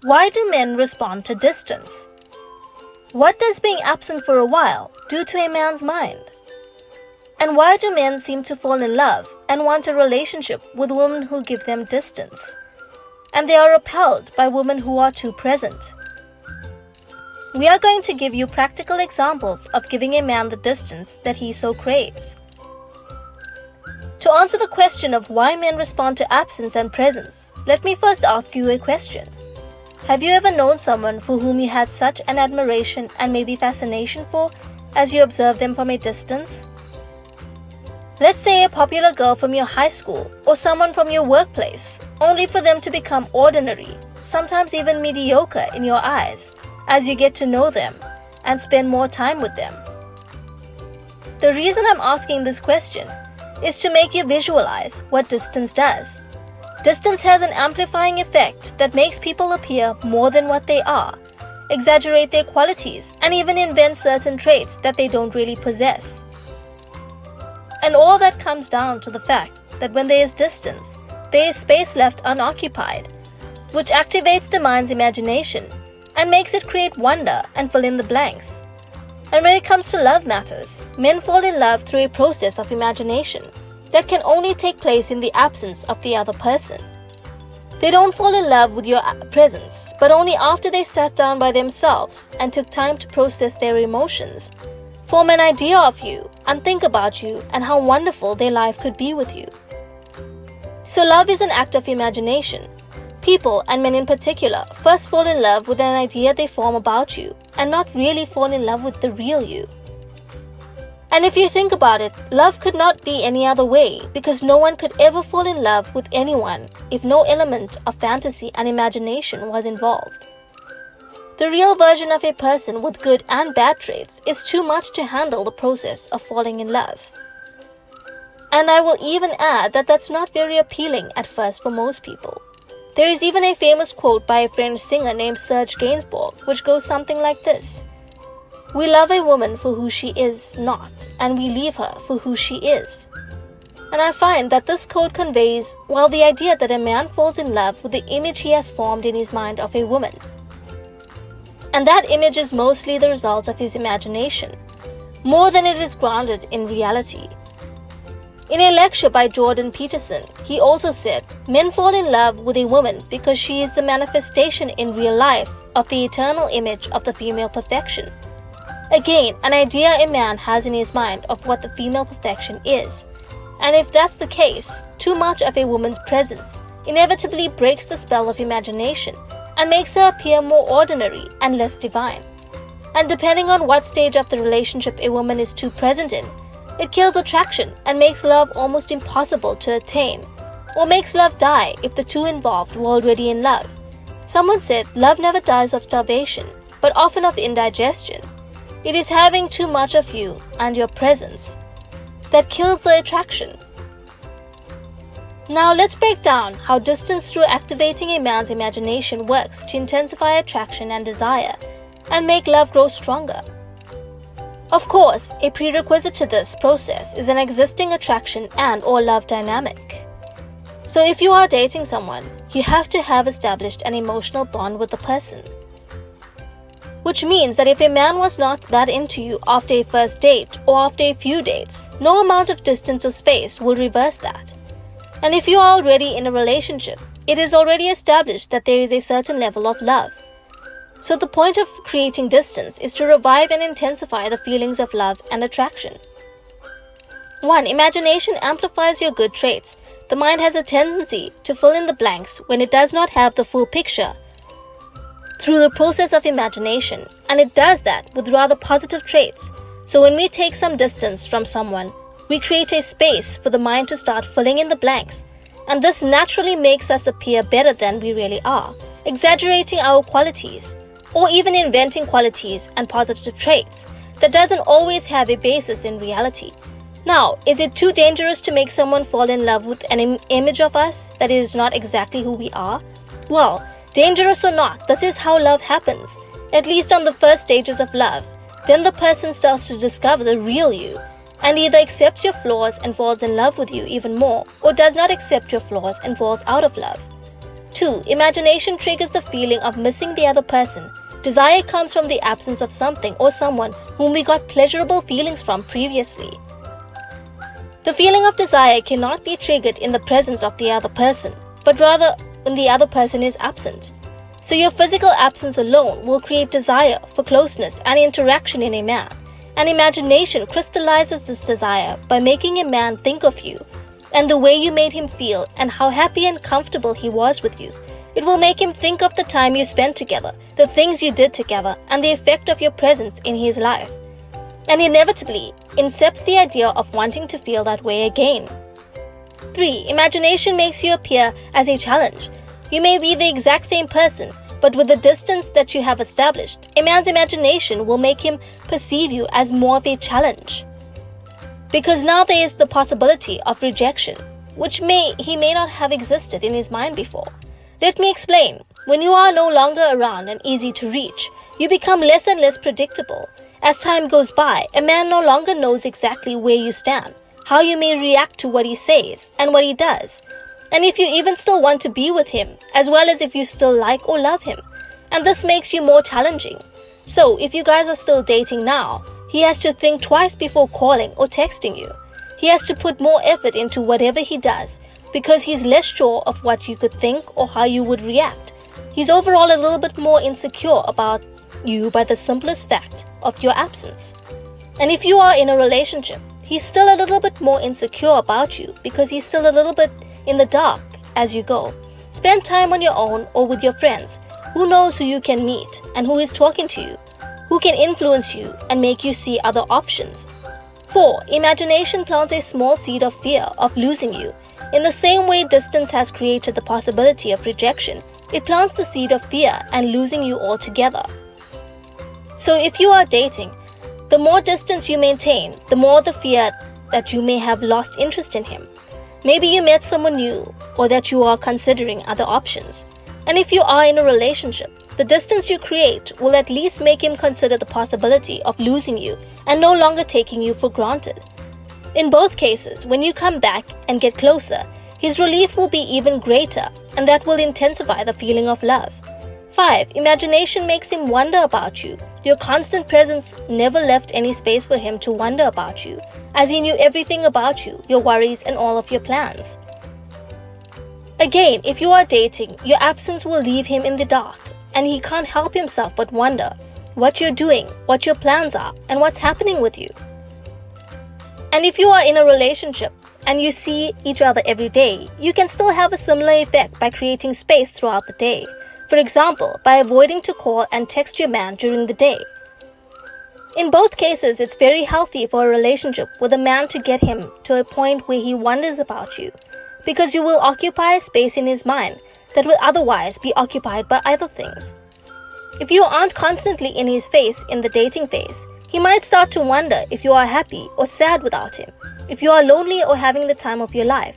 Why do men respond to distance? What does being absent for a while do to a man's mind? And why do men seem to fall in love and want a relationship with women who give them distance? And they are repelled by women who are too present. We are going to give you practical examples of giving a man the distance that he so craves. To answer the question of why men respond to absence and presence, let me first ask you a question. Have you ever known someone for whom you had such an admiration and maybe fascination for as you observed them from a distance? Let's say a popular girl from your high school or someone from your workplace, only for them to become ordinary, sometimes even mediocre in your eyes, as you get to know them and spend more time with them. The reason I'm asking this question is to make you visualize what distance does. Distance has an amplifying effect that makes people appear more than what they are, exaggerate their qualities, and even invent certain traits that they don't really possess. And all that comes down to the fact that when there is distance, there is space left unoccupied, which activates the mind's imagination and makes it create wonder and fill in the blanks. And when it comes to love matters, men fall in love through a process of imagination that can only take place in the absence of the other person. They don't fall in love with your presence, but only after they sat down by themselves and took time to process their emotions, form an idea of you, and think about you and how wonderful their life could be with you. So love is an act of imagination. People, and men in particular, first fall in love with an idea they form about you and not really fall in love with the real you. And if you think about it, love could not be any other way, because no one could ever fall in love with anyone if no element of fantasy and imagination was involved. The real version of a person with good and bad traits is too much to handle the process of falling in love. And I will even add that that's not very appealing at first for most people. There is even a famous quote by a French singer named Serge Gainsbourg, which goes something like this: "We love a woman for who she is not, and we leave her for who she is." And I find that this quote conveys, well, the idea that a man falls in love with the image he has formed in his mind of a woman. And that image is mostly the result of his imagination, more than it is grounded in reality. In a lecture by Jordan Peterson, he also said, men fall in love with a woman because she is the manifestation in real life of the eternal image of the female perfection. Again, an idea a man has in his mind of what the female perfection is. And if that's the case, too much of a woman's presence inevitably breaks the spell of imagination and makes her appear more ordinary and less divine. And depending on what stage of the relationship a woman is too present in, it kills attraction and makes love almost impossible to attain, or makes love die if the two involved were already in love. Someone said love never dies of starvation, but often of indigestion. It is having too much of you and your presence that kills the attraction. Now let's break down how distance through activating a man's imagination works to intensify attraction and desire and make love grow stronger. Of course, a prerequisite to this process is an existing attraction and/or love dynamic. So if you are dating someone, you have to have established an emotional bond with the person. Which means that if a man was not that into you after a first date or after a few dates, no amount of distance or space will reverse that. And if you are already in a relationship, it is already established that there is a certain level of love. So the point of creating distance is to revive and intensify the feelings of love and attraction. 1. Imagination amplifies your good traits. The mind has a tendency to fill in the blanks when it does not have the full picture through the process of imagination, and it does that with rather positive traits. So when we take some distance from someone, we create a space for the mind to start filling in the blanks, and this naturally makes us appear better than we really are, exaggerating our qualities, or even inventing qualities and positive traits that doesn't always have a basis in reality. Now, is it too dangerous to make someone fall in love with an image of us that is not exactly who we are? Well, dangerous or not, this is how love happens, at least on the first stages of love. Then the person starts to discover the real you, and either accepts your flaws and falls in love with you even more, or does not accept your flaws and falls out of love. 2. Imagination triggers the feeling of missing the other person. Desire comes from the absence of something or someone whom we got pleasurable feelings from previously. The feeling of desire cannot be triggered in the presence of the other person, but rather when the other person is absent. So your physical absence alone will create desire for closeness and interaction in a man. And imagination crystallizes this desire by making a man think of you and the way you made him feel and how happy and comfortable he was with you. It will make him think of the time you spent together, the things you did together, and the effect of your presence in his life. And inevitably incepts the idea of wanting to feel that way again. 3. Imagination makes you appear as a challenge. You may be the exact same person, but with the distance that you have established, a man's imagination will make him perceive you as more of a challenge. Because now there is the possibility of rejection, which he may not have existed in his mind before. Let me explain. When you are no longer around and easy to reach, you become less and less predictable. As time goes by, a man no longer knows exactly where you stand, how you may react to what he says and what he does, and if you even still want to be with him, as well as if you still like or love him. And this makes you more challenging. So if you guys are still dating now, he has to think twice before calling or texting you. He has to put more effort into whatever he does because he's less sure of what you could think or how you would react. He's overall a little bit more insecure about you by the simplest fact of your absence. And if you are in a relationship, he's still a little bit more insecure about you because he's still a little bit in the dark as you go. Spend time on your own or with your friends. Who knows who you can meet and who is talking to you, who can influence you and make you see other options. 4. Imagination plants a small seed of fear of losing you. In the same way distance has created the possibility of rejection, it plants the seed of fear and losing you altogether. So if you are dating, the more distance you maintain, the more the fear that you may have lost interest in him. Maybe you met someone new or that you are considering other options. And if you are in a relationship, the distance you create will at least make him consider the possibility of losing you and no longer taking you for granted. In both cases, when you come back and get closer, his relief will be even greater, and that will intensify the feeling of love. 5. Imagination makes him wonder about you. Your constant presence never left any space for him to wonder about you, as he knew everything about you, your worries and all of your plans. Again, if you are dating, your absence will leave him in the dark, and he can't help himself but wonder what you're doing, what your plans are, and what's happening with you. And if you are in a relationship and you see each other every day, you can still have a similar effect by creating space throughout the day. For example, by avoiding to call and text your man during the day. In both cases, it's very healthy for a relationship with a man to get him to a point where he wonders about you, because you will occupy a space in his mind that will otherwise be occupied by other things. If you aren't constantly in his face in the dating phase, he might start to wonder if you are happy or sad without him, if you are lonely or having the time of your life.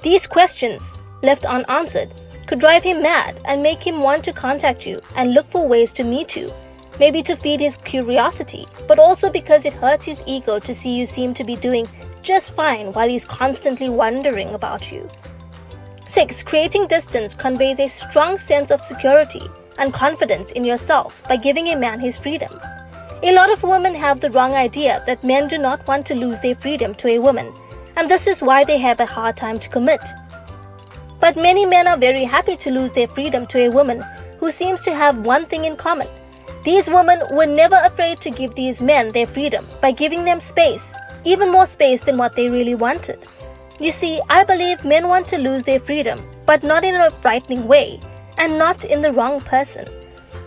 These questions, left unanswered, could drive him mad and make him want to contact you and look for ways to meet you, maybe to feed his curiosity, but also because it hurts his ego to see you seem to be doing just fine while he's constantly wondering about you. 6. Creating distance conveys a strong sense of security and confidence in yourself by giving a man his freedom. A lot of women have the wrong idea that men do not want to lose their freedom to a woman, and this is why they have a hard time to commit. But many men are very happy to lose their freedom to a woman who seems to have one thing in common. These women were never afraid to give these men their freedom by giving them space, even more space than what they really wanted. You see, I believe men want to lose their freedom, but not in a frightening way, and not in the wrong person.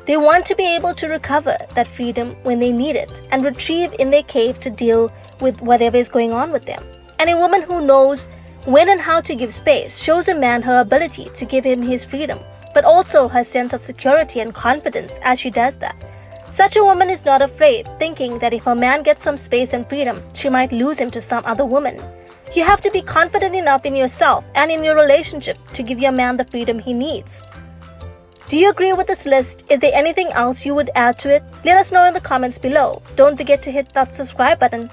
They want to be able to recover that freedom when they need it and retrieve in their cave to deal with whatever is going on with them. And a woman who knows when and how to give space shows a man her ability to give him his freedom, but also her sense of security and confidence as she does that. Such a woman is not afraid, thinking that if a man gets some space and freedom, she might lose him to some other woman. You have to be confident enough in yourself and in your relationship to give your man the freedom he needs. Do you agree with this list? Is there anything else you would add to it? Let us know in the comments below. Don't forget to hit that subscribe button.